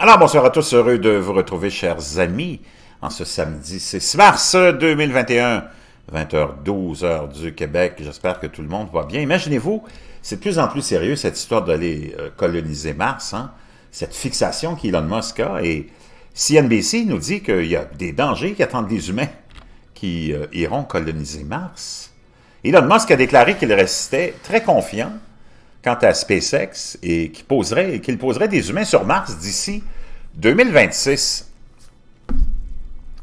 Alors, bonsoir à tous, heureux de vous retrouver, chers amis, en ce samedi 6 mars 2021, 20h12, heure du Québec. J'espère que tout le monde va bien. Imaginez-vous, c'est de plus en plus sérieux, cette histoire d'aller coloniser Mars, hein? Cette fixation qu'Elon Musk a. Et CNBC nous dit qu'il y a des dangers qui attendent les humains qui iront coloniser Mars. Elon Musk a déclaré qu'il restait très confiant quant à SpaceX et qu'il poserait des humains sur Mars d'ici 2026.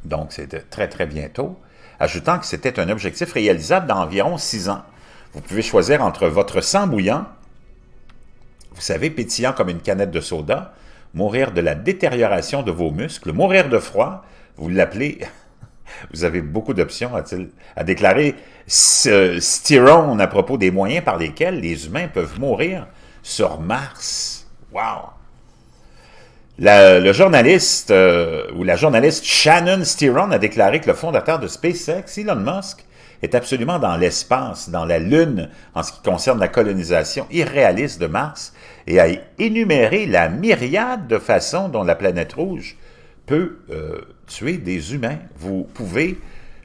Donc, c'est très, très bientôt. Ajoutant que c'était un objectif réalisable dans environ 6 ans. Vous pouvez choisir entre votre sang bouillant, vous savez, pétillant comme une canette de soda, mourir de la détérioration de vos muscles, mourir de froid, vous l'appelez... Vous avez beaucoup d'options, a déclaré Styron à propos des moyens par lesquels les humains peuvent mourir sur Mars. Wow! Le journaliste, ou la journaliste Shannon Styron a déclaré que le fondateur de SpaceX, Elon Musk, est absolument dans l'espace, dans la Lune, en ce qui concerne la colonisation irréaliste de Mars, et a énuméré la myriade de façons dont la planète rouge peut tuer des humains. Vous pouvez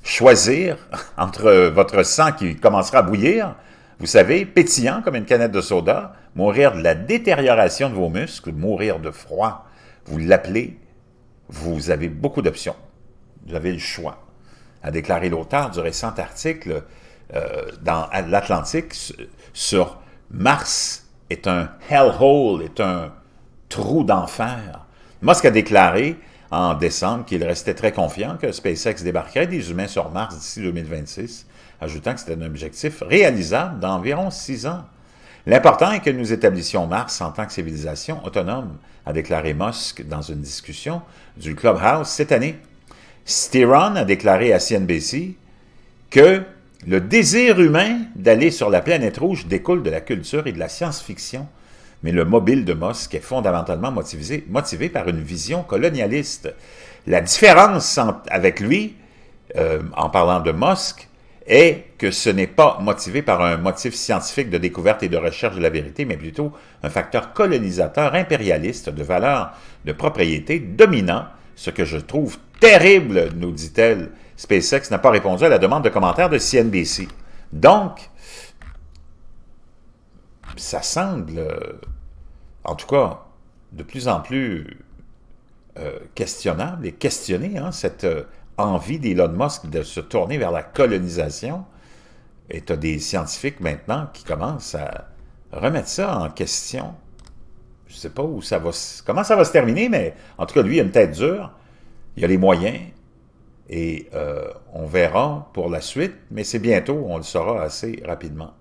choisir entre votre sang qui commencera à bouillir, vous savez, pétillant comme une canette de soda, mourir de la détérioration de vos muscles, mourir de froid. Vous l'appelez, vous avez beaucoup d'options. Vous avez le choix, a déclaré l'auteur du récent article dans l'Atlantique sur Mars est un hellhole, est un trou d'enfer. Musk a déclaré en décembre qu'il restait très confiant que SpaceX débarquerait des humains sur Mars d'ici 2026, ajoutant que c'était un objectif réalisable d'environ 6 ans. L'important est que nous établissions Mars en tant que civilisation autonome, a déclaré Musk dans une discussion du Clubhouse cette année. Styron a déclaré à CNBC que le désir humain d'aller sur la planète rouge découle de la culture et de la science-fiction, mais le mobile de Musk est fondamentalement motivé par une vision colonialiste. La différence avec lui, en parlant de Musk, est que ce n'est pas motivé par un motif scientifique de découverte et de recherche de la vérité, mais plutôt un facteur colonisateur impérialiste de valeurs de propriété dominant, ce que je trouve terrible, nous dit-elle. SpaceX n'a pas répondu à la demande de commentaire de CNBC. Donc, ça semble, en tout cas, de plus en plus questionnable et questionné, hein, cette envie d'Elon Musk de se tourner vers la colonisation. Et tu as des scientifiques maintenant qui commencent à remettre ça en question. Je ne sais pas comment ça va se terminer, mais en tout cas, lui, il a une tête dure, il a les moyens, et on verra pour la suite, mais c'est bientôt, on le saura assez rapidement.